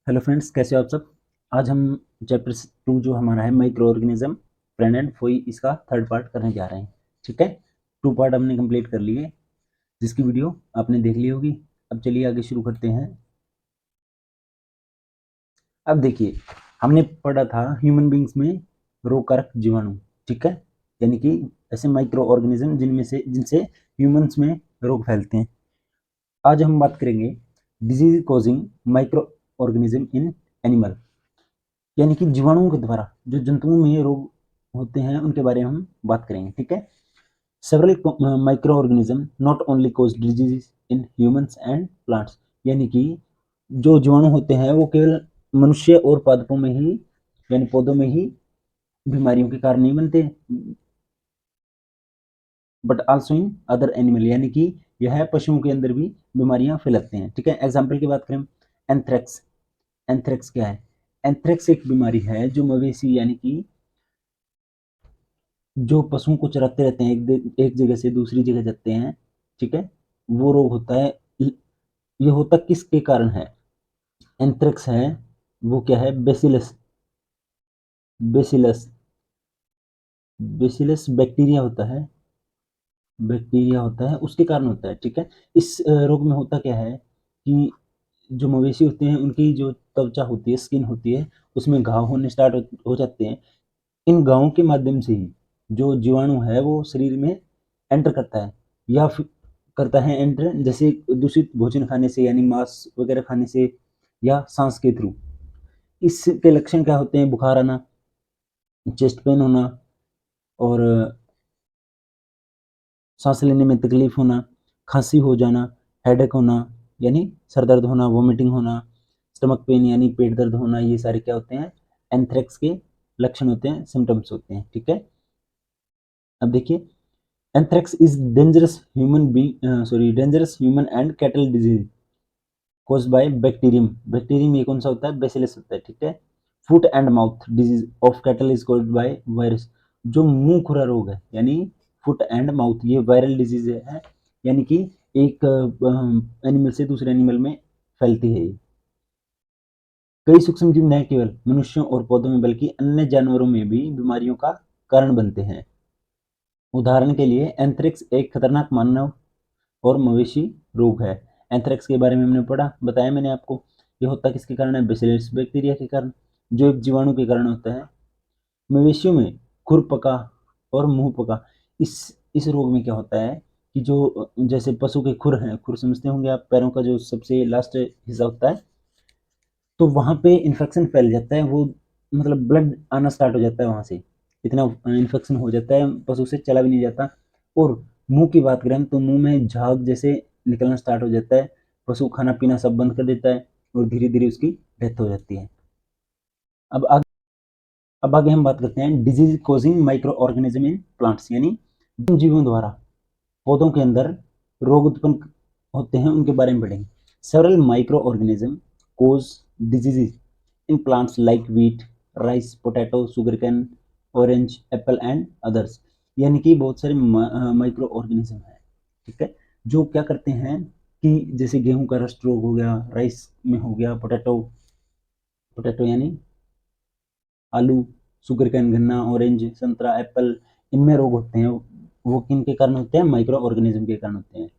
Hello friends, कैसे हो आप सब। आज हम चैप्टर 2 जो हमारा है micro organism friend and Foy, इसका थर्ड पार्ट करने जा रहे हैं। ठीक है, 2 पार्ट हमने कंप्लीट कर लिए, जिसकी वीडियो आपने देख ली होगी। अब चलिए आगे शुरू करते हैं। अब देखिए, हमने पढ़ा था ह्यूमन बींग्स में रोगकारक जीवाणु। ठीक है, यानी कि ऐसे माइक्रो ऑर्गेनिज्म जिनसे ह्यूमंस में रोग फैलते हैं। आज हम बात करेंगे disease causing micro organism in animal, यानी कि जीवाणुओं के द्वारा जो जंतुओं में रोग होते हैं उनके बारे में हम बात करेंगे। ठीक है, several micro organism not only cause disease in humans and plants, यानी कि जो जीवाणु होते हैं वो केवल मनुष्य और पादपों में ही, यानी पौधों में ही बीमारियों के कारण नहीं बनते, but also in other animal, यानी कि यह पशुओं के अंदर भी बीमारियां फैलाते हैं। ठीक है, एग्जाम्पल की बात करें, एंथ्रेक्स। एंथ्रेक्स क्या है? एंथ्रेक्स एक बीमारी है जो मवेशी, यानी कि जो पशुओं को चराते रहते हैं, एक जगह से दूसरी जगह जाते हैं। ठीक है, वो रोग होता है। ये होता किसके कारण है? एंथ्रेक्स है वो क्या है? बेसिलस। बेसिलस बेसिलस बैक्टीरिया होता है, बैक्टीरिया होता है, उसके कारण होता है। ठीक है, इस रोग में होता क्या है कि जो मवेशी होते हैं उनकी जो त्वचा होती है, स्किन होती है, उसमें घाव होने स्टार्ट हो जाते हैं। इन घावों के माध्यम से ही जो जीवाणु है वो शरीर में एंटर करता है, या फिर करता है एंटर जैसे दूषित भोजन खाने से, यानी मांस वगैरह खाने से, या सांस के थ्रू। इसके लक्षण क्या होते हैं? बुखार आना, चेस्ट पेन होना, और सांस लेने में तकलीफ होना, खांसी हो जाना, हेडेक होना यानी सर दर्द होना, वोमिटिंग होना, स्टमक पेन यानी पेट दर्द होना, ये सारे क्या होते हैं? एंथ्रेक्स के लक्षण होते हैं, सिम्टम्स होते हैं। ठीक है, अब देखिए, anthrax is dangerous human and cattle disease caused by bacterium. Bacterium ये कौन सा होता है? बेसिलस होता है। ठीक है, foot and mouth disease of cattle is caused by virus. जो मुंह खुरा रोग है, यानी फुट एंड माउथ, ये वायरल डिजीज है, यानी कि एक एनिमल से दूसरे एनिमल में फैलती है। कई सूक्ष्म जीव न केवल मनुष्यों और पौधों में बल्कि अन्य जानवरों में भी बीमारियों का कारण बनते हैं। उदाहरण के लिए एंथ्रेक्स एक खतरनाक मानव और मवेशी रोग है। एंथ्रेक्स के बारे में हमने पढ़ा, बताया मैंने आपको। ये होता किसके कारण है? बेसिलस बैक्टीरिया के कारण, जो एक जीवाणु के कारण होता है। मवेशियों में खुरपका और मुंहपका, इस रोग में क्या होता है कि जो जैसे पशु के खुर हैं, खुर समझते होंगे आप, पैरों का जो सबसे लास्ट हिस्सा होता है, तो वहां पे इन्फेक्शन फैल जाता है। वो मतलब ब्लड आना स्टार्ट हो जाता है वहां से, इतना इन्फेक्शन हो जाता है, पशु से चला भी नहीं जाता। और मुंह की बात करें तो मुंह में झाग जैसे निकलना स्टार्ट हो जाता है, पशु खाना पीना सब बंद कर देता है, और धीरे धीरे उसकी डेथ हो जाती है। अब आगे अब आगे हम बात करते हैं disease causing micro organism in plants, यानी जिन जीवों द्वारा पौधों के अंदर रोग उत्पन्न होते हैं उनके बारे में पढ़ेंगे। Several micro organism cause diseases in plants like wheat, rice, potato, sugar cane, orange, apple and others, यानी कि बहुत सारे माइक्रो ऑर्गेनिज्म है। ठीक है, जो क्या करते हैं कि जैसे गेहूं का रस्ट रोग हो गया, राइस में हो गया, पोटैटो, पोटैटो यानी आलू, शुगर कैन गन्ना, ऑरेंज संतरा, एप्पल, इनमें रोग होते हैं। वो किन के कारण होते हैं? माइक्रो ऑर्गेनिज्म के कारण होते हैं।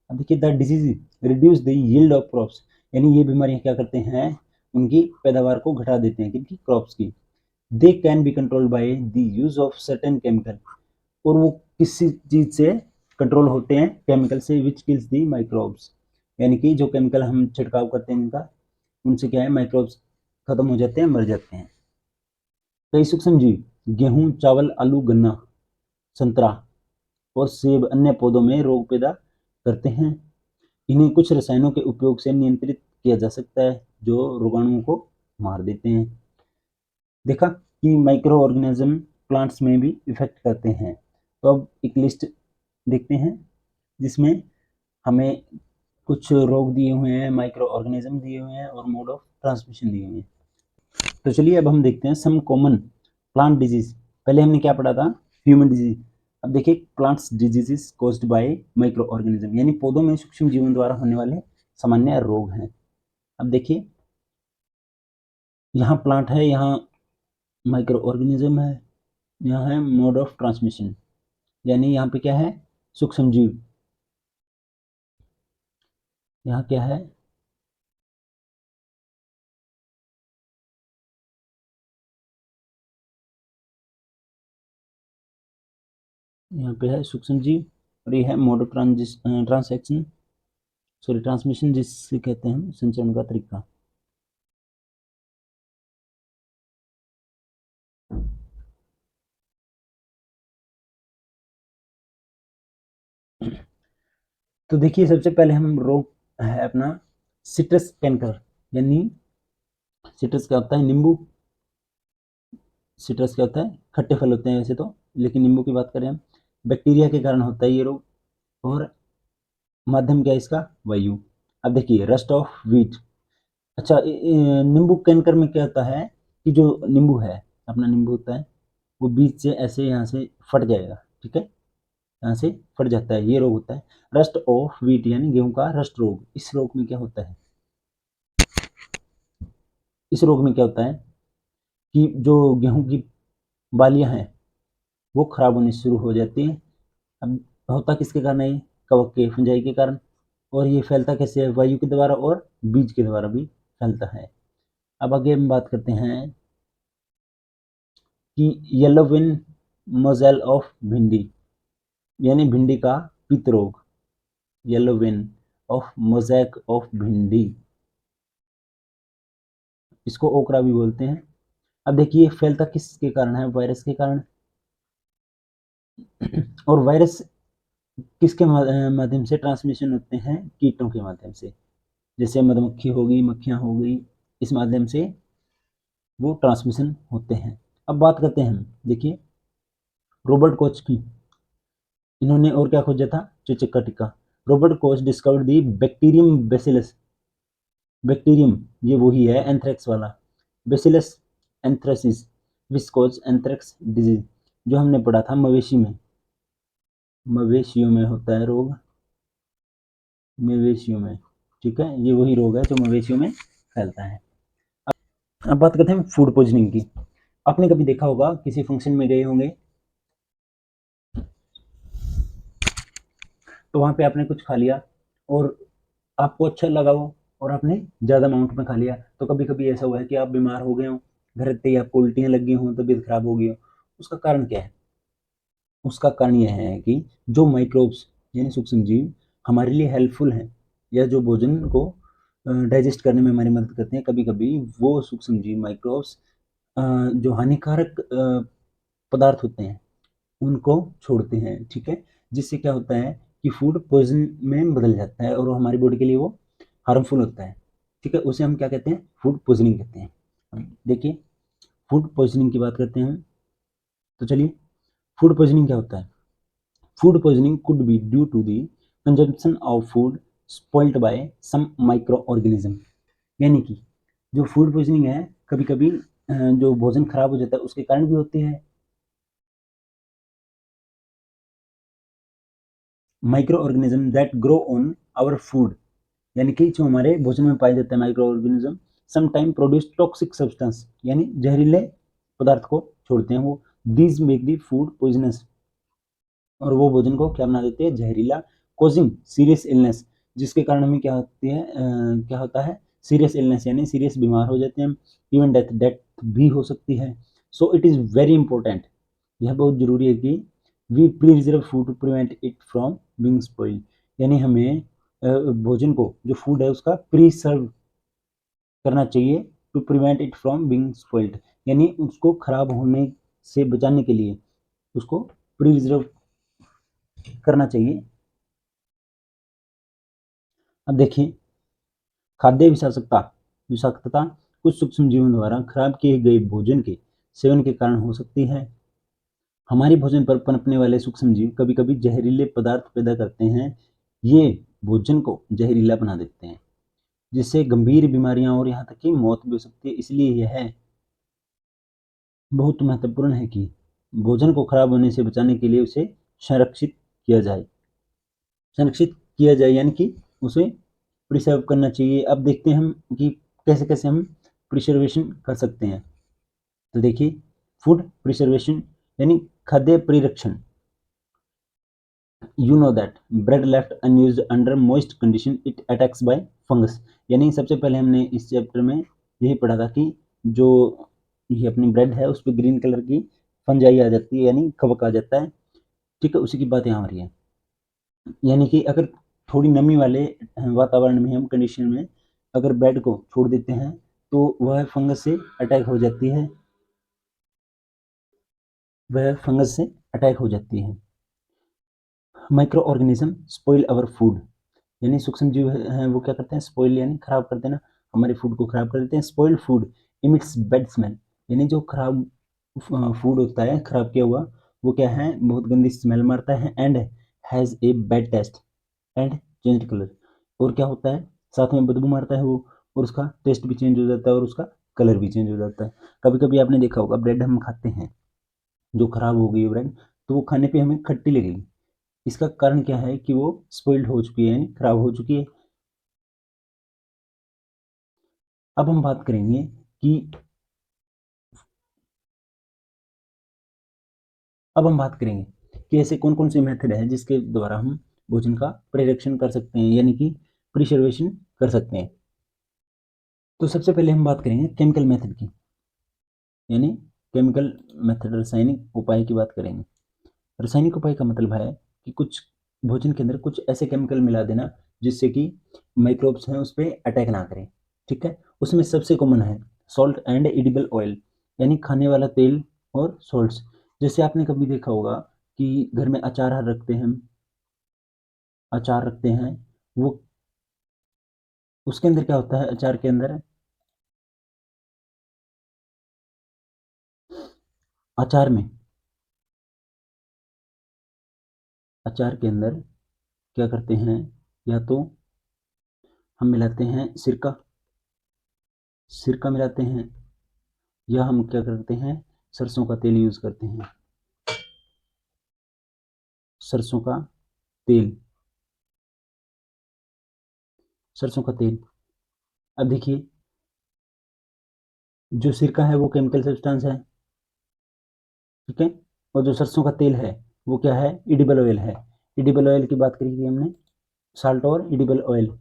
अब देखिए, the disease reduce the yield of crops, यानी ये बीमारियां क्या करते हैं? उनकी पैदावार को घटा देते हैं, किनकी? क्रॉप्स की। They can be controlled by the use of certain chemical, और वो किसी चीज से कंट्रोल होते हैं? केमिकल से, विच किल्स दी माइक्रोब्स, यानी कि जो केमिकल हम छिड़काव करते हैं इनका, उनसे क्या है? माइक्रोब्स खत्म हो जाते हैं, मर जाते हैं। कई सूक्ष्म जीव गेहूं, चावल, आलू, गन्ना, संतरा और सेब अन्य पौधों में रोग पैदा करते हैं। इन्हें कुछ रसायनों के उपयोग से नियंत्रित किया जा सकता है जो रोगाणुओं को मार देते हैं। देखा कि माइक्रो ऑर्गेनिज्म प्लांट्स में भी इफेक्ट करते हैं। तो अब एक लिस्ट देखते हैं जिसमें हमें कुछ रोग दिए हुए हैं, माइक्रो ऑर्गेनिज्म दिए हुए हैं, और मोड ऑफ ट्रांसमिशन दिए हुए हैं। तो चलिए अब हम देखते हैं सम कॉमन प्लांट डिजीज। पहले हमने क्या पढ़ा था? Human disease. अब देखिए, plants diseases caused by micro organism, यानी पौधों में सूक्ष्म जीवन द्वारा होने वाले सामान्य रोग हैं। अब देखिए, यहाँ प्लांट है, यहाँ माइक्रो ऑर्गेनिज्म है, यहाँ है मोड ऑफ ट्रांसमिशन, यानी यहाँ पे क्या है, सूक्ष्म जीव। यहाँ क्या है, यहाँ पे है सूक्ष्म जीव, और ये है mode of transaction, sorry transmission, जिससे कहते हैं हम संचरण का तरीका। तो देखिए, सबसे पहले हम रोग है अपना सिट्रस कैंकर, यानी सिट्रस क्या होता है, नींबू। सिट्रस क्या होता है, खट्टे फल होते हैं वैसे तो, लेकिन नींबू की बात करें हम, बैक्टीरिया के कारण होता है ये रोग, और माध्यम क्या है इसका, वायु। अब देखिए, रस्ट ऑफ व्हीट। अच्छा, नींबू कैंकर में क्या होता है कि जो नींबू है, अपना नींबू होता है, वो बीच से ऐसे यहाँ से फट जाएगा, ठीक है, यहाँ से फट जाता है, ये रोग होता है रस्ट ऑफ व्हीट, यानी गेहूं का रस्ट रोग। इस रोग में क्या होता है, इस रोग में क्या होता है कि जो गेहूं की बालियां हैं वो खराब होनी शुरू हो जाती है। अब होता किसके कारण है ये, कवक के, फंजाई के कारण। और ये फैलता कैसे है, वायु के द्वारा और बीज के द्वारा भी फैलता है। अब आगे हम बात करते हैं कि येलो विन मोजेल ऑफ भिंडी, यानी भिंडी का पित रोग, yellow win of mosaic of भिंडी, इसको ओकरा भी बोलते हैं। अब देखिए, फैलता किसके कारण है, वायरस के कारण। और वायरस किसके माध्यम से ट्रांसमिशन होते हैं, कीटों के माध्यम से, जैसे मधुमक्खी हो गई, मक्खियां हो गई, इस माध्यम से वो ट्रांसमिशन होते हैं। अब बात करते हैं हम, देखिए रॉबर्ट कोच की, इन्होंने और क्या खोजा था, चेचक का टीका। रॉबर्ट कोच डिस्कवर्ड दी बैक्टीरियम बेसिलस, बैक्टीरियम ये वही है एंथ्रेक्स वाला, bacillus anthracis which cause anthrax disease, जो हमने पढ़ा था मवेशी में, मवेशियों में होता है रोग, मवेशियों में, ठीक है, ये वही रोग है जो मवेशियों में फैलता है। अब बात करते हैं फूड पॉइजनिंग की। आपने कभी देखा होगा, किसी फंक्शन में गए होंगे, तो वहां पे आपने कुछ खा लिया और आपको अच्छा लगा वो, और आपने ज़्यादा अमाउंट में खा लिया, तो कभी कभी ऐसा हुआ है कि आप बीमार हो गए हो, घर पे ही आपको उल्टियाँ लग गई हों, तबीयत खराब हो गई हो। उसका कारण क्या है, उसका कारण यह है कि जो माइक्रोब्स, यानी सूक्ष्म जीव हमारे लिए हेल्पफुल हैं, या जो भोजन को डाइजेस्ट करने में हमारी मदद करते हैं, कभी कभी वो सूक्ष्म जीव माइक्रोब्स जो हानिकारक पदार्थ होते हैं उनको छोड़ते हैं, ठीक है, जिससे क्या होता है कि फूड पॉइजन में बदल जाता है और वो हमारी बॉडी के लिए वो हार्मफुल होता है, ठीक है, उसे हम क्या कहते हैं, फूड पॉइजनिंग कहते हैं। अब देखिए, फूड पॉइजनिंग की बात करते हैं हम, तो चलिए, फूड पॉइजनिंग क्या होता है। Food poisoning could be due to the consumption of food spoiled by some micro organism, यानी कि जो फूड पॉइजनिंग है, कभी कभी जो भोजन खराब हो जाता है उसके कारण भी होती है। Micro organism that grow on our food, यानी कि जो हमारे भोजन में पाए जाते हैं micro organism, some time produce toxic substance, यानी जहरीले पदार्थ को छोड़ते हैं वो, these make the food poisonous, और वो भोजन को क्या बना देते हैं, जहरीला, कॉजिंग सीरियस इलनेस, जिसके कारण हमें क्या होती है, क्या होता है, सीरियस इलनेस, यानी सीरियस बीमार हो जाते हैं, इवन डेथ, डेथ भी हो सकती है। So it is very important, यह बहुत जरूरी है कि we preserve food to prevent it from being spoiled, यानी हमें भोजन को, जो फूड है उसका प्रिसर्व करना चाहिए, to prevent it from being spoiled, यानी उसको खराब होने से बचाने के लिए उसको प्रिजर्व करना चाहिए। अब देखिए, खाद्य विषाक्तता, विषाक्तता कुछ सूक्ष्म जीवों द्वारा खराब किए गए भोजन के सेवन के कारण हो सकती है। हमारे भोजन पर पनपने वाले सूक्ष्म जीव कभी कभी जहरीले पदार्थ पैदा करते हैं, ये भोजन को जहरीला बना देते हैं, जिससे गंभीर बीमारियां और यहाँ तक कि मौत भी हो सकती है। इसलिए यह बहुत महत्वपूर्ण है कि भोजन को खराब होने से बचाने के लिए उसे संरक्षित किया जाए, संरक्षित किया जाए, यानी कि उसे प्रिजर्व करना चाहिए। अब देखते हैं हम कि कैसे कैसे हम प्रिजर्वेशन कर सकते हैं। तो देखिए फूड प्रिजर्वेशन यानी खाद्य परिरक्षण। You know that bread left unused under moist condition it attacks by fungus. यानी सबसे पहले हमने इस चैप्टर में यही पढ़ा था कि जो ये अपनी ब्रेड है उस पर ग्रीन कलर की फंजाई आ जाती है यानी कवक आ जाता है। ठीक है, उसी की बात यहाँ हो रही है। यानी कि अगर थोड़ी नमी वाले वातावरण में हम कंडीशन में अगर ब्रेड को छोड़ देते हैं तो वह फंगस से अटैक हो जाती है, वह फंगस से अटैक हो जाती है। Micro organism spoil our food. यानी सूक्ष्म जीव हैं वो क्या करते हैं, स्पॉइल यानी खराब कर देना, हमारे फूड को खराब कर देते हैं। Spoiled food emits bad smell. यानी जो खराब फूड होता है खराब किया हुआ वो क्या है, बहुत गंदी स्मेल मारता है and has a bad taste and change colour. और क्या होता है, साथ में बदबू मारता है वो, और उसका टेस्ट भी चेंज हो जाता है और उसका कलर भी चेंज हो जाता है। कभी कभी आपने देखा होगा ब्रेड हम खाते हैं जो खराब हो गई है ब्रेड, तो वो खाने पे हमें खट्टी लगेगी। इसका कारण क्या है कि वो स्पॉइल्ड हो चुकी है यानी खराब हो चुकी है। अब हम बात करेंगे कि अब हम बात करेंगे कि ऐसे कौन कौन से मेथड है जिसके द्वारा हम भोजन का परिरक्षण कर सकते हैं यानी कि प्रिजर्वेशन कर सकते हैं। तो सबसे पहले हम बात करेंगे केमिकल मेथड की, यानी केमिकल मेथड रासायनिक उपाय की बात करेंगे। रासायनिक उपाय का मतलब है कि कुछ भोजन के अंदर कुछ ऐसे केमिकल मिला देना जिससे कि माइक्रोब्स हैं उस पर अटैक ना करें। ठीक है, उसमें सबसे कॉमन है सॉल्ट एंड एडिबल ऑयल, यानी खाने वाला तेल और सॉल्ट्स। जैसे आपने कभी देखा होगा कि घर में अचार रखते हैं, अचार रखते हैं, वो उसके अंदर क्या होता है, अचार के अंदर, अचार में, अचार के अंदर क्या करते हैं, या तो हम मिलाते हैं सिरका, सिरका मिलाते हैं, या हम क्या करते हैं सरसों का तेल यूज करते हैं, सरसों का तेल, सरसों का तेल। अब देखिए जो सिरका है वो केमिकल सब्सटेंस है, ठीक है, और जो सरसों का तेल है वो क्या है, एडिबल ऑयल है। एडिबल ऑयल की बात करी थी हमने, साल्ट और एडिबल ऑयल।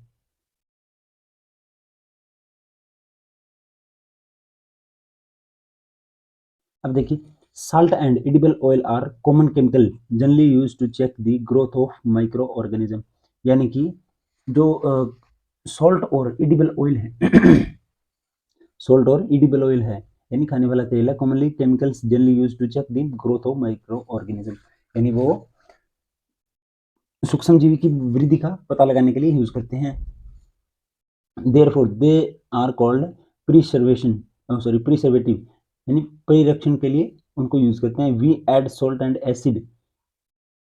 अब देखिए salt and edible oil are common chemical generally use to check the growth of micro organism. यानी कि जो सॉल्ट और एडिबल ऑयल है सॉल्ट और एडिबल ऑयल है यानी खाने वाला तेल है, commonly chemicals generally use to check the growth of micro organism, यानी वो सूक्ष्म जीवी की वृद्धि का पता लगाने के लिए यूज करते हैं। Therefore they are called preservation, sorry preservative, यानी परिरक्षण के लिए उनको यूज करते हैं। We add salt and acid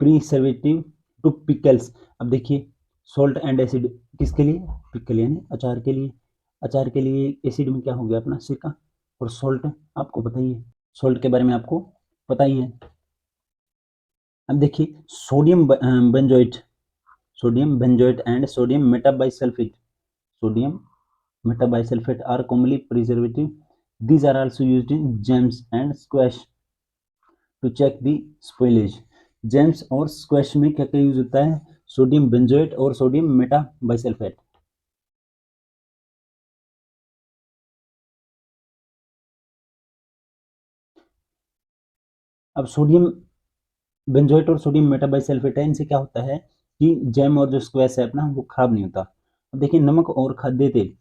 preservative to pickles. अब देखिए सॉल्ट एंड एसिड किसके लिए, पिकल यानी अचार के लिए। अचार के लिए एसिड में क्या हो गया अपना सिरका, और सॉल्ट आपको पता ही है, सॉल्ट के बारे में आपको पता ही है। अब देखिए sodium benzoate, sodium benzoate and sodium metabisulphite, sodium metabisulfate are commonly preservative. These are also used in jams and squash to check the spoilage. Jams और स्क्वैश में क्या क्या यूज होता है, सोडियम बेंजोएट और सोडियम मेटाबाइसल्फेट। अब sodium benzoate और sodium metabisulphite है, इनसे क्या होता है कि जैम और जो स्क्वैश है अपना वो खराब नहीं होता। अब देखिए नमक और खाद्य तेल,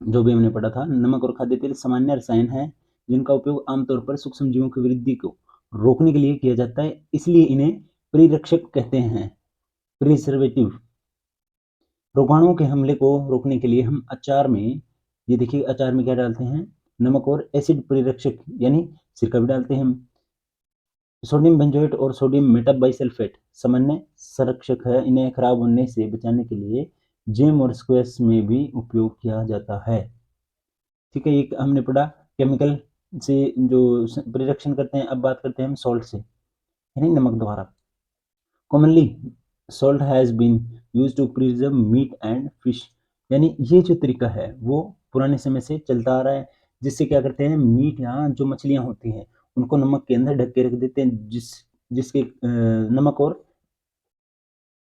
जो भी हमने पढ़ा था, नमक और खाद्य तेल सामान्य रसायन है जिनका उपयोग आमतौर पर सूक्ष्म जीवों की वृद्धि को रोकने के लिए किया जाता है, इसलिए इन्हें परिरक्षक कहते हैं, प्रिजर्वेटिव। रोगाणुओं के हमले को रोकने के लिए हम अचार में, ये देखिए अचार में क्या डालते हैं, नमक और एसिड परिरक्षक यानी सिरका भी डालते हैं हम। सोडियम बेंजोएट और सोडियम मेटाबाइसल्फेट सामान्य संरक्षक है, इन्हें खराब होने से बचाने के लिए जैम और स्क्वैश में भी उपयोग किया जाता है। ठीक है, एक हमने पढ़ा केमिकल से जो परिरक्षण करते हैं। अब बात करते हैं हम सॉल्ट से, यानी नमक द्वारा। Commonly salt has been used to preserve meat and fish, यानी ये जो तरीका है वो पुराने समय से चलता आ रहा है। जिससे क्या करते हैं, मीट या जो मछलियाँ होती हैं, उनको नमक के अंदर ढक के रख देते हैं, जिसके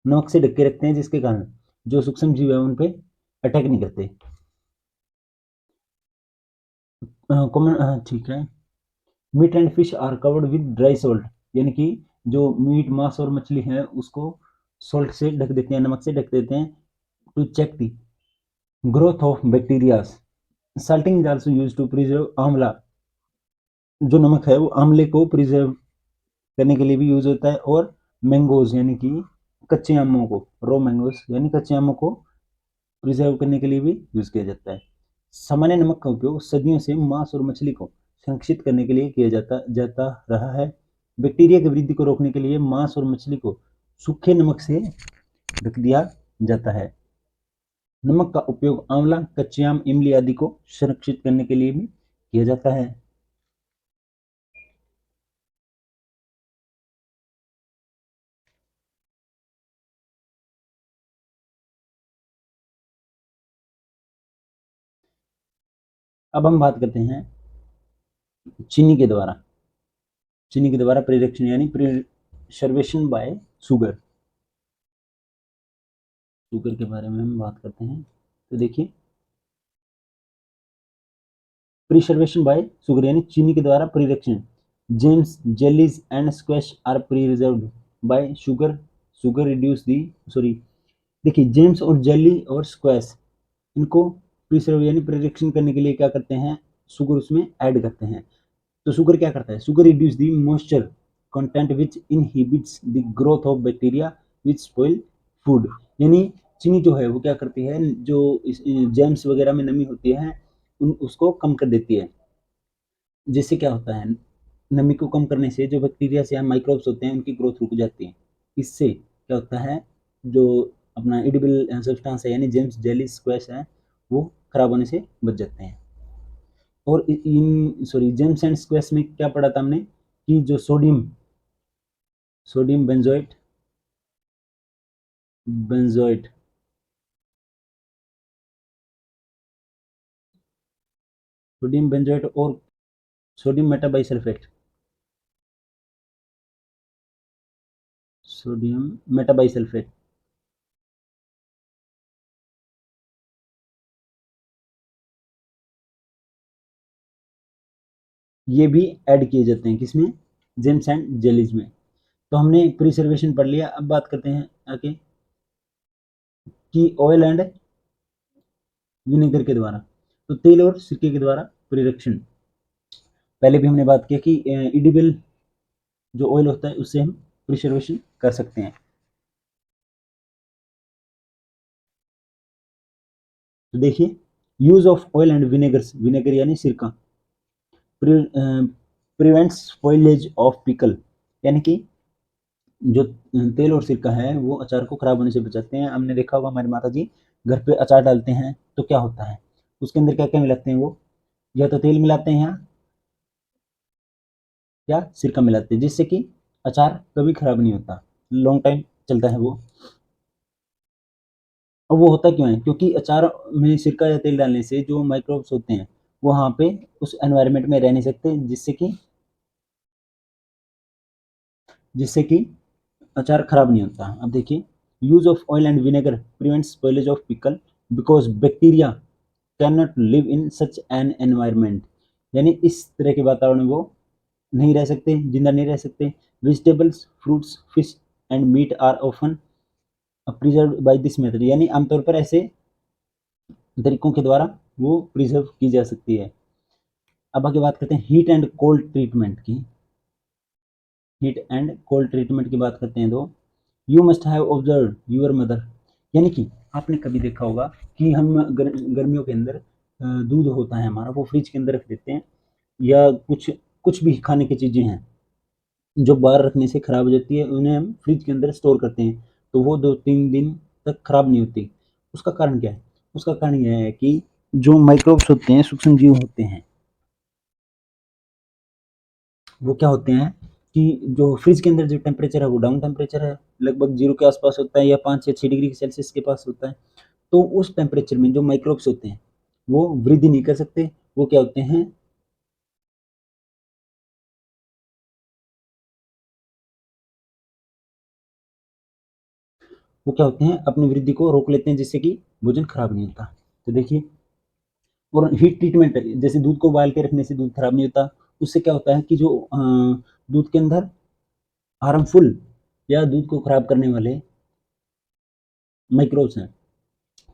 नमक से ढक के रखते हैं, जिसके कारण जो सूक्ष्म जीव है उन पे अटैक नहीं करते। कॉमन ठीक है। Meat and fish are covered with dry salt, यानी कि जो मीट, मांस और मछली है उसको सॉल्ट से ढक देते हैं, नमक से ढक देते हैं, to check the growth of bacteria. Salting is also used to preserve amla, जो नमक है वो आंवले को प्रिजर्व करने के लिए भी यूज होता है, और मैंगोज यानी कि कच्चे आमों को, रो मैंगोज यानी कच्चे आमों को प्रिजर्व करने के लिए भी यूज किया जाता है। सामान्य नमक का उपयोग सदियों से मांस और मछली को संरक्षित करने के लिए किया जाता रहा है। बैक्टीरिया की वृद्धि को रोकने के लिए मांस और मछली को सूखे नमक से ढक दिया जाता है। नमक का उपयोग आंवला, कच्चे आम, इमली आदि को संरक्षित करने के लिए भी किया जाता है। अब हम बात करते हैं चीनी के द्वारा, प्रिडक्शन यानी प्रिजर्वेशन बाय शुगर, शुगर के बारे में हम बात करते हैं। तो देखिए, प्रिजर्वेशन बाय शुगर यानी चीनी के द्वारा प्रिडक्शन, jams, jellies and squash are preserved by sugar, sugar reduce the sorry देखिए, जेम्स और जेली और स्क्वैश, इनको प्रिजर्व यानी प्रिडक्शन करने के लिए क्या करते हैं, शुगर उसमें ऐड करते हैं। तो शुगर क्या करता है, sugar reduce the moisture content which inhibits the growth of bacteria which spoil food, यानी चीनी जो है वो क्या करती है, जो जैम्स वगैरह में नमी होती है उसको कम कर देती है, जिससे क्या होता है, नमी को कम करने से जो बैक्टीरिया या माइक्रोब्स होते हैं उनकी ग्रोथ रुक जाती है। इससे क्या होता है, जो अपना एडिबल सब्सटेंस है यानी जेम्स, जेली, स्क्वैश है, वो खराब होने से बच जाते हैं। और इन जेम्स एंड स्क्वैश में क्या पढ़ा था हमने कि जो सोडियम बेंजोएट सोडियम बेंजोएट और सोडियम मेटाबाइसल्फेट, सोडियम मेटाबाइसल्फेट, ये भी ऐड किए जाते हैं किसमें, जेम्स एंड जेलीज में। तो हमने प्रिजर्वेशन पढ़ लिया। अब बात करते हैं आगे कि ऑयल एंड विनेगर के द्वारा, तो तेल और सिरके के द्वारा प्रिडक्शन, पहले भी हमने बात की कि एडिबल जो ऑयल होता है उससे हम प्रिजर्वेशन कर सकते हैं। तो देखिए, use of oil and vinegars, vinegar यानी सिरका, प्रिवेंट्स स्पॉइलेज ऑफ पिकल, यानी कि जो तेल और सिरका है वो अचार को खराब होने से बचाते हैं। हमने देखा होगा हमारी माता जी घर पे अचार डालते हैं तो क्या होता है, उसके अंदर क्या क्या मिलाते हैं वो, या तो तेल मिलाते हैं या सिरका मिलाते हैं, जिससे कि अचार कभी खराब नहीं होता, लॉन्ग टाइम चलता है वो। और वो होता क्यों है, क्योंकि अचार में सिरका या तेल डालने से जो माइक्रोब्स होते हैं वो वहाँ पे उस एनवायरनमेंट में रह नहीं सकते, जिससे कि अचार खराब नहीं होता। अब देखिए, use of oil and vinegar prevents spoilage of pickle because bacteria can not live in such an environment, यानी इस तरह के वातावरण में वो नहीं रह सकते, जिंदा नहीं रह सकते। Vegetables, fruits, fish and meat are often preserve by this method, यानी आमतौर पर ऐसे तरीकों के द्वारा वो प्रिजर्व की जा सकती है। अब आगे बात करते हैं हीट एंड कोल्ड ट्रीटमेंट की, हीट एंड कोल्ड ट्रीटमेंट की बात करते हैं तो you must have observe your mother, यानी कि आपने कभी देखा होगा कि हम गर्मियों के अंदर दूध होता है हमारा वो फ्रिज के अंदर रख देते हैं, या कुछ कुछ भी खाने की चीज़ें हैं जो बाहर रखने से खराब हो जाती है उन्हें हम फ्रिज के अंदर स्टोर करते हैं, तो वो 2-3 दिन तक खराब नहीं होती। उसका कारण क्या है, उसका कारण यह है कि जो माइक्रोब्स होते हैं, सूक्ष्म जीव होते हैं, वो क्या होते हैं कि जो फ्रिज के अंदर जो टेम्परेचर है वो डाउन टेम्परेचर है, लगभग 0 के आसपास होता है या 5 या 6 डिग्री सेल्सियस के पास होता है। तो उस टेम्परेचर में जो माइक्रोब्स होते हैं वो वृद्धि नहीं कर सकते, वो क्या होते हैं, वो क्या होते हैं, अपनी वृद्धि को रोक लेते हैं जिससे कि भोजन खराब नहीं होता। तो देखिए, और हीट ट्रीटमेंट, जैसे दूध को उबाल के रखने से दूध खराब नहीं होता। उससे क्या होता है कि जो दूध के अंदर हार्मफुल या दूध को खराब करने वाले माइक्रोब्स हैं,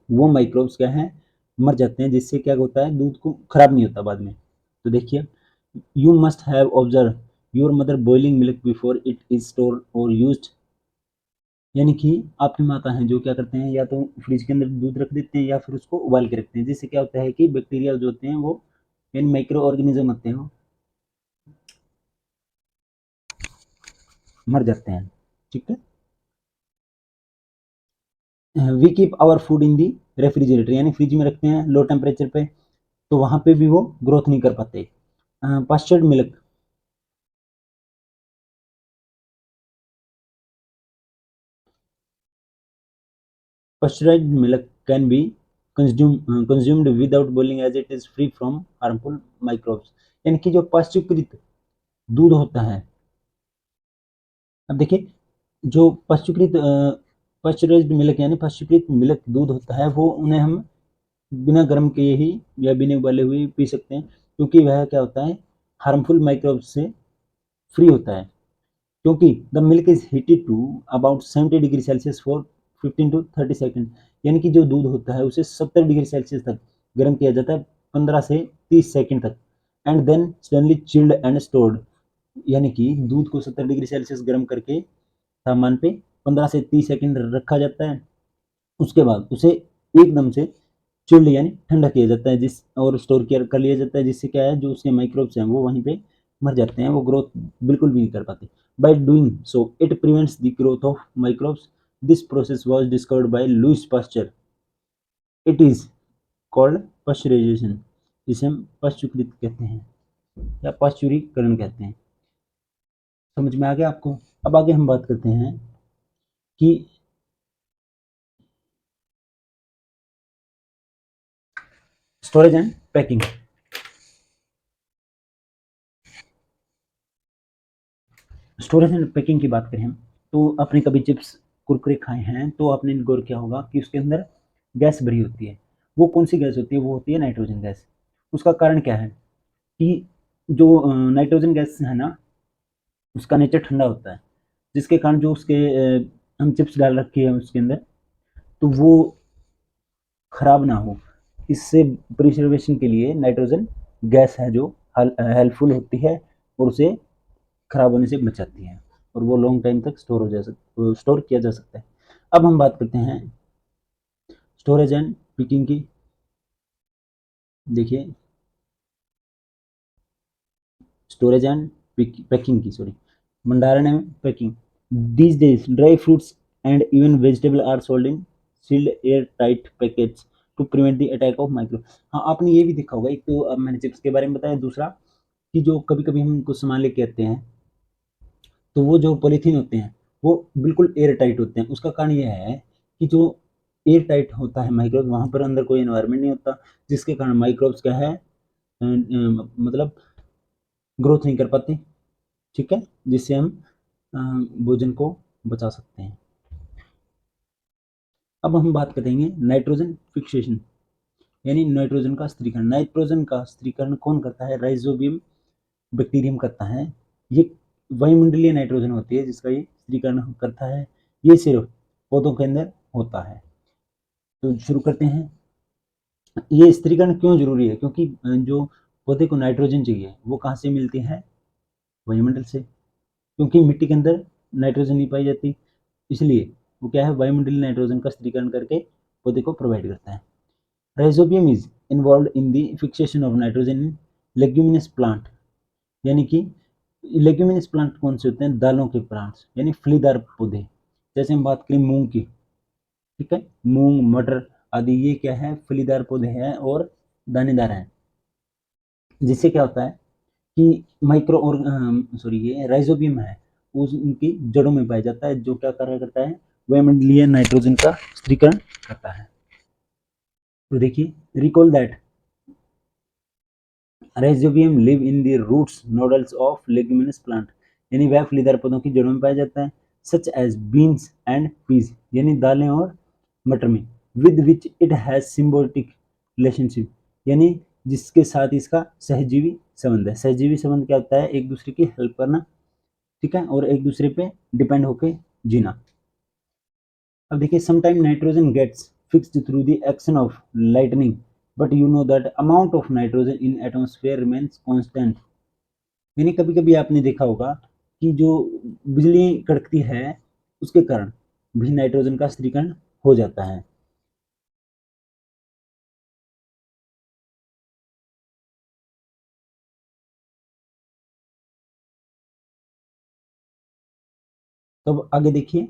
वो माइक्रोब्स क्या है, मर जाते हैं, जिससे क्या होता है, दूध को खराब नहीं होता बाद में। तो देखिए, you must have observe your mother boiling milk before it is store और यूज्ड। यानी कि आपकी माता हैं जो क्या करते हैं, या तो फ्रिज के अंदर दूध रख देते हैं या फिर उसको उबाल के रखते हैं, जिससे क्या होता है कि बैक्टीरिया जो होते हैं वो, यानी माइक्रो ऑर्गेनिज्म होते हैं, वो मर जाते हैं। ठीक है। We keep our food in the refrigerator, यानी फ्रिज में रखते हैं लो टेम्परेचर पे, तो वहां पे भी वो ग्रोथ नहीं कर पाते। पास्चर्ड milk, pasteurized milk can be consumed without boiling as it is free from harmful microbes। यानी कि जो पाश्चुकृत दूध होता है, अब देखिए, जो पाश्चराइज्ड मिल्क यानी पाश्चुकृत मिल्क दूध होता है, वो उन्हें हम बिना गर्म किए ही या बिना उबाले हुए पी सकते हैं, क्योंकि वह क्या होता है, हार्मफुल माइक्रोब से फ्री होता है। क्योंकि the milk is heated to about 70 degree Celsius for 15 to 30 second. यानी कि जो दूध होता है उसे 70 डिग्री सेल्सियस तक गर्म किया जाता है, 15 से 30 सेकंड तक, and then suddenly chilled and stored. यानी कि दूध को 70 डिग्री सेल्सियस गर्म करके तापमान पे 15 से 30 सेकंड रखा जाता है, उसके बाद उसे एकदम से चिल्ड यानी ठंडा किया जाता है, जिस और स्टोर किया कर लिया जाता है, जिससे क्या है, जो उसके माइक्रोब्स हैं वो वहीं पे मर जाते हैं, वो ग्रोथ बिल्कुल भी नहीं कर पाते। By doing so it prevents the growth of microbes. This process was discovered by Louis Pasteur. It is called pasteurisation. इसे हम पाश्चुकृत कहते हैं या पाश्चुरीकरण कहते हैं। समझ में आ गया आपको? अब आगे हम बात करते हैं कि storage and packing. Storage and packing की बात करें हम, तो आपने कभी चिप्स कुरकुरे खाए हैं तो आपने गौर किया होगा कि उसके अंदर गैस भरी होती है। वो कौन सी गैस होती है? वो होती है नाइट्रोजन गैस। उसका कारण क्या है कि जो नाइट्रोजन गैस है ना, उसका नेचर ठंडा होता है, जिसके कारण जो उसके हम चिप्स डाल रखे हैं उसके अंदर, तो वो खराब ना हो, इससे प्रिजर्वेशन के लिए नाइट्रोजन गैस है जो हेल्पफुल होती है और उसे खराब होने से बचाती है, और वो लॉन्ग टाइम तक स्टोर किया जा सकता है। अब हम बात करते हैं स्टोरेज एंड पिकिंग की। देखिए, स्टोरेज एंड पैकिंग की, सॉरी, भंडारण एवं packing. These days dry fruits and even vegetable are sold in sealed air tight packets to prevent the attack of micro. हाँ, आपने ये भी देखा होगा, एक तो अब मैंने चिप्स के बारे में बताया, दूसरा कि जो कभी कभी हम कुछ सामान लेके आते हैं, तो वो जो पॉलीथीन होते हैं वो बिल्कुल एयर टाइट होते हैं। उसका कारण ये है कि जो एयर टाइट होता है माइक्रोब, वहाँ पर अंदर कोई एनवायरनमेंट नहीं होता, जिसके कारण माइक्रोब्स क्या है, मतलब ग्रोथ नहीं कर पाते। ठीक है, जिससे हम अ, भोजन को बचा सकते हैं। अब हम बात करेंगे नाइट्रोजन फिक्सेशन, यानी नाइट्रोजन का स्थिरीकरण। नाइट्रोजन का स्थिरीकरण कौन करता है? राइजोबियम बैक्टीरियम करता है। ये वायुमंडलीय नाइट्रोजन होती है जिसका ये स्थिरीकरण करता है। ये सिर्फ पौधों के अंदर होता है। तो शुरू करते हैं। ये स्थिरीकरण क्यों जरूरी है? क्योंकि जो पौधे को नाइट्रोजन चाहिए वो कहाँ से मिलती है? वायुमंडल से। क्योंकि मिट्टी के अंदर नाइट्रोजन नहीं पाई जाती, इसलिए वो क्या है, वायुमंडलीय नाइट्रोजन का स्थिरीकरण करके पौधे को प्रोवाइड करता है। Rhizobium is involve in the fixation of nitrogen in leguminous plant. यानी कि लेग्यूमिनस प्लांट कौन से होते हैं? दालों के प्लांट्स, यानी फलीदार पौधे। जैसे हम बात करें मूंग की, ठीक है, मूंग, मटर आदि, ये क्या है, फलीदार पौधे हैं और दानेदार हैं। जिससे क्या होता है कि माइक्रो और सॉरी, ये राइजोबियम है, उस उनकी जड़ों में पाया जाता है, जो क्या कार्य करता है, वायुमंडलीय नाइट्रोजन का स्थिरीकरण करता है। तो देखिए, recall that rhizobium live in the roots nodules of leguminous plant, यानी वह फलीदार पौधों की जड़ों में पाया जाता है, such as beans and peas, यानी दालें और मटर में, with which it has symbiotic relationship, यानी जिसके साथ इसका सहजीवी संबंध है। सहजीवी संबंध क्या होता है? एक दूसरे की हेल्प करना, ठीक है, और एक दूसरे पे डिपेंड होके जीना। अब देखिए, sometime nitrogen gets fixed through the action of lightning, but you know that amount of nitrogen in atmosphere remains constant, यानी कभी कभी आपने देखा होगा कि जो बिजली कड़कती है उसके कारण भी नाइट्रोजन का स्थिरीकरण हो जाता है। तो अब आगे देखिए,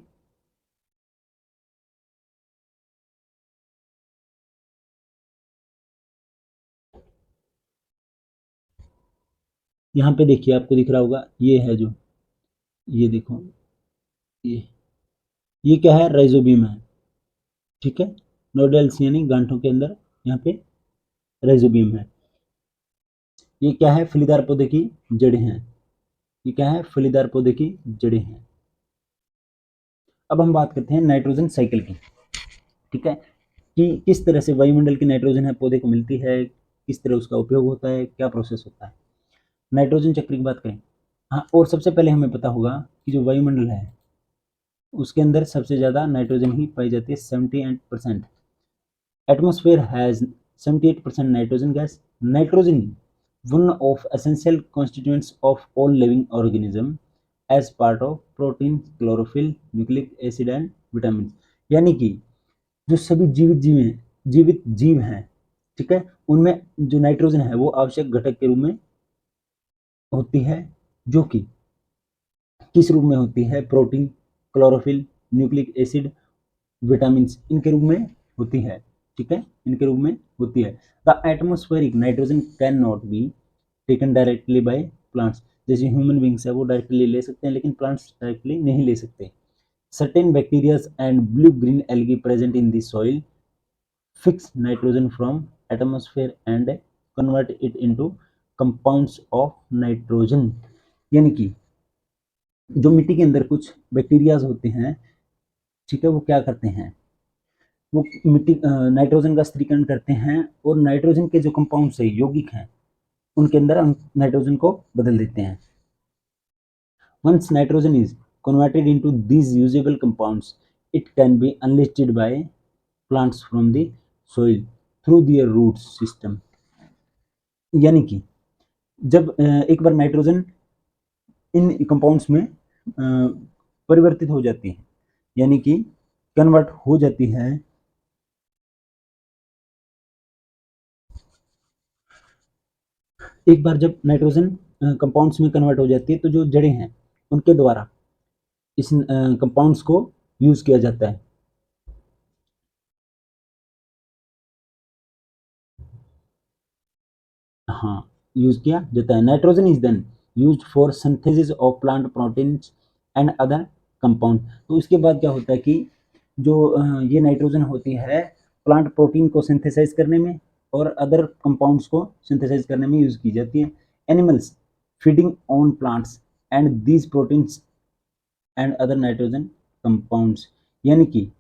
यहाँ पे देखिए आपको दिख रहा होगा, ये है जो, ये देखो, ये ये क्या है? राइजोबियम है, ठीक है, नोडल्स यानी गांठों के अंदर यहाँ पे राइजोबियम है। ये क्या है? फलीदार पौधे की जड़ें हैं। ये क्या है? फलीदार पौधे की जड़ें हैं। अब हम बात करते हैं नाइट्रोजन साइकिल की, ठीक है, कि किस तरह से वायुमंडल की नाइट्रोजन है पौधे को मिलती है, किस तरह उसका उपयोग होता है, क्या प्रोसेस होता है। नाइट्रोजन चक्र की बात करें, हाँ, और सबसे पहले हमें पता होगा कि जो वायुमंडल है उसके अंदर सबसे ज़्यादा नाइट्रोजन ही पाई जाती है, 78%। Atmosphere has 78% nitrogen gas. Nitrogen one of essential constituents of all living organism as part of protein, chlorophyll, nucleic acid and vitamins, यानी कि जो सभी जीवित जीव हैं, ठीक है, उनमें जो नाइट्रोजन है वो आवश्यक घटक के रूप में होती है, जो कि किस रूप में होती है? Protein, chlorophyll, nucleic acid, vitamin, इनके रूप में होती है, ठीक है, इनके रूप में होती है। The atmospheric nitrogen can not be taken directly by plants, जैसे ह्यूमन बींग्स है वो डायरेक्टली ले सकते हैं, लेकिन प्लांट्स डायरेक्टली नहीं ले सकते। Certain bacterias and blue green algae present in the soil fix nitrogen from atmosphere and convert it into compounds of nitrogen, यानी कि जो मिट्टी के अंदर कुछ बैक्टीरियाज होते हैं, ठीक है, वो क्या करते हैं? वो मिट्टी नाइट्रोजन का स्थिरीकरण करते हैं और नाइट्रोजन के जो कंपाउंड्स है, यौगिक हैं, उनके अंदर हम नाइट्रोजन को बदल देते हैं। Once nitrogen is converted into these usable compounds, it can be unleashed by plants from the soil through their root system, यानी कि जब एक बार नाइट्रोजन इन कंपाउंड्स में परिवर्तित हो जाती है, यानी कि कन्वर्ट हो जाती है, एक बार जब नाइट्रोजन कंपाउंड्स में कन्वर्ट हो जाती है तो जो जड़ें हैं उनके द्वारा इस कंपाउंड्स को यूज किया जाता है। हाँ, यूज किया जाता है। Nitrogen is then used for synthesis of plant proteins and other compound. तो इसके बाद क्या होता है कि जो ये नाइट्रोजन होती है प्लांट प्रोटीन को सिंथेसाइज करने में और अदर कंपाउंड्स को सिंथेसाइज करने में यूज की जाती है। Animals feeding on plants and these proteins and other nitrogen compounds, यानी कि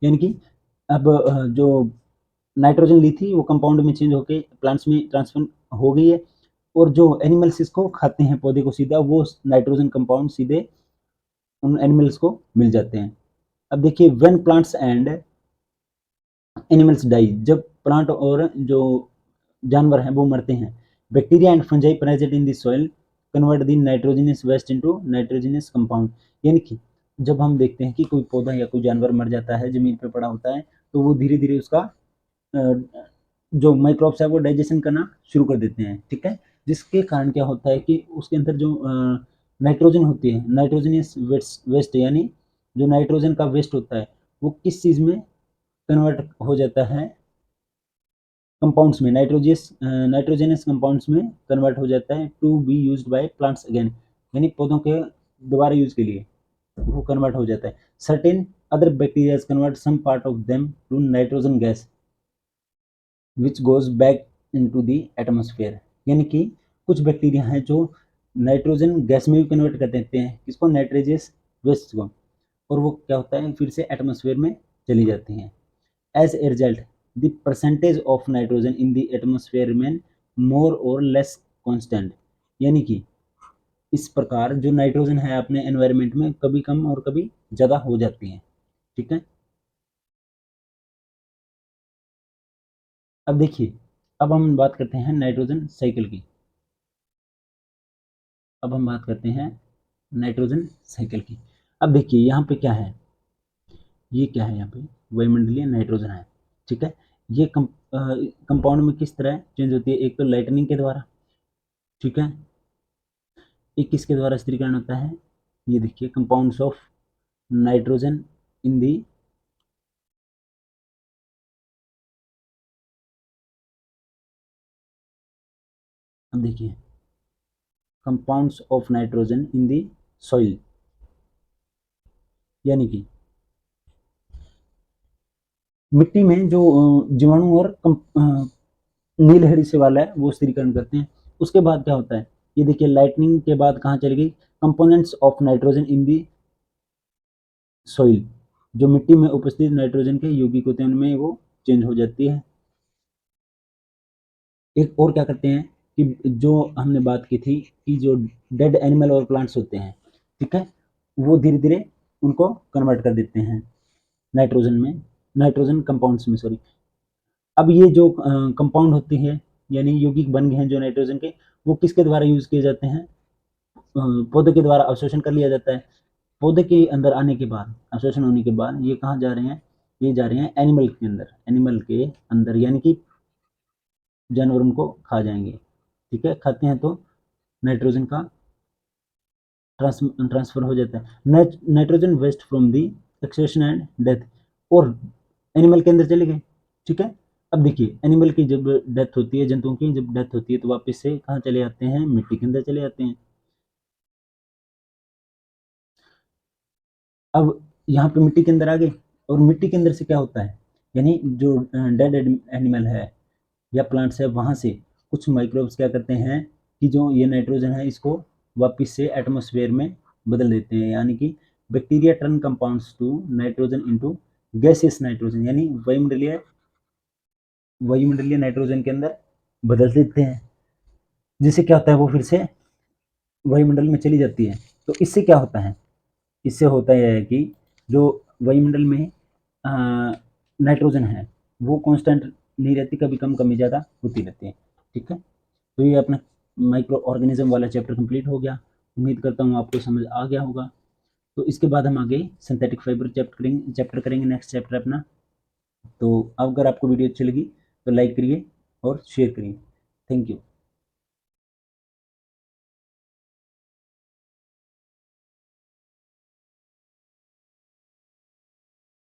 यानी कि अब जो नाइट्रोजन ली थी वो कंपाउंड में चेंज होके प्लांट्स में ट्रांसफर हो गई है, और जो एनिमल्स इसको खाते हैं पौधे को सीधा, वो नाइट्रोजन कंपाउंड सीधे उन एनिमल्स को मिल जाते हैं। अब देखिए, when plants and animals die, जब प्लांट और जो जानवर हैं वो मरते हैं, bacteria and fungi present in the soil convert the nitrogenous waste into nitrogenous compound, यानी कि जब हम देखते हैं कि कोई पौधा या कोई जानवर मर जाता है, जमीन पे पड़ा होता है, तो वो धीरे धीरे उसका जो माइक्रोब्स है वो डाइजेशन करना शुरू कर देते हैं, ठीक है, जिसके कारण क्या होता है कि उसके अंदर जो नाइट्रोजन होती है, नाइट्रोजनस वेस्ट, यानी जो नाइट्रोजन का वेस्ट होता है वो किस चीज़ में कन्वर्ट हो जाता है? कंपाउंड्स में, नाइट्रोजनस कंपाउंड्स में कन्वर्ट हो जाता है to be used by plants again, यानी पौधों के दोबारा यूज के लिए वो कन्वर्ट हो जाता है। Certain other bacteria convert some part of them to nitrogen gas which goes back into the atmosphere. यानी कि कुछ बैक्टीरिया हैं जो नाइट्रोजन गैस में भी कन्वर्ट कर देते हैं, किसको, नाइट्रोजियस वेस्ट को, और वो क्या होता है फिर से एटमॉस्फेयर में चली जाती हैं। As a result the percentage of nitrogen in the atmosphere remain more or less constant. यानी कि इस प्रकार जो नाइट्रोजन है अपने एनवायरनमेंट में कभी कम और कभी ज़्यादा हो जाती है। ठीक है, अब देखिए, अब हम बात करते हैं नाइट्रोजन साइकिल की। अब हम बात करते हैं नाइट्रोजन साइकिल की। अब देखिए यहाँ पे क्या है, ये क्या है, यहाँ पे वायुमंडलीय नाइट्रोजन है। ठीक है, ये कंपाउंड में किस तरह चेंज होती है, एक तो लाइटनिंग के द्वारा, ठीक है, एक किसके द्वारा स्थिरीकरण होता है, ये देखिए कंपाउंड्स ऑफ नाइट्रोजन इन दी, अब देखिए compounds of nitrogen in the soil, यानी कि मिट्टी में जो जीवाणु और नीलहरी से वाला है वो स्थिरीकरण करते हैं। उसके बाद क्या होता है, ये देखिए लाइटनिंग के बाद कहाँ चली गई, components of nitrogen in the soil, जो मिट्टी में उपस्थित नाइट्रोजन के यौगिक होते हैं उनमें वो चेंज हो जाती है। एक और क्या करते हैं कि जो हमने बात की थी कि जो डेड एनिमल और प्लांट्स होते हैं, ठीक है, वो धीरे धीरे उनको कन्वर्ट कर देते हैं नाइट्रोजन में, नाइट्रोजन कंपाउंड्स में, सॉरी। अब ये जो कंपाउंड होती है यानी यौगिक बन गए हैं जो नाइट्रोजन के, वो किसके द्वारा यूज किए जाते हैं, पौधे के द्वारा अवशोषण कर लिया जाता है। पौधे के अंदर आने के बाद, अवशोषण होने के बाद ये कहाँ जा रहे हैं, ये जा रहे हैं एनिमल के अंदर, एनिमल के अंदर यानी कि जानवर उनको खा जाएंगे। ठीक है, खाते हैं तो नाइट्रोजन का ट्रांसफर हो जाता है, nitrogen waste from the excretion and death, और एनिमल के अंदर चले गए। ठीक है, अब देखिए एनिमल की जब डेथ होती है, जंतुओं की जब डेथ होती है तो वापस से कहाँ चले आते हैं, मिट्टी के अंदर चले आते हैं। अब यहाँ पे मिट्टी के अंदर आ गए, और मिट्टी के अंदर से क्या होता है, यानी जो डेड एनिमल है या प्लांट्स है वहाँ से कुछ माइक्रोब्स क्या करते हैं कि जो ये नाइट्रोजन है इसको वापस से एटमॉस्फेयर में बदल देते हैं, यानी कि bacteria turn compounds to nitrogen into gaseous nitrogen, यानी वायुमंडलीय नाइट्रोजन के अंदर बदल देते हैं, जिससे क्या होता है वो फिर से वायुमंडल में चली जाती है। तो इससे क्या होता है, इससे होता है कि जो वायुमंडल में नाइट्रोजन है वो कांस्टेंट नहीं रहती, कभी कम कभी ज़्यादा होती रहती है। ठीक है, तो ये अपना माइक्रो ऑर्गेनिज्म वाला चैप्टर कंप्लीट हो गया। उम्मीद करता हूँ आपको समझ आ गया होगा। तो इसके बाद हम आगे सिंथेटिक फाइबर चैप्टर करेंगे नेक्स्ट चैप्टर अपना। तो अगर आपको वीडियो अच्छी लगी तो लाइक करिए और शेयर करिए। Thank you.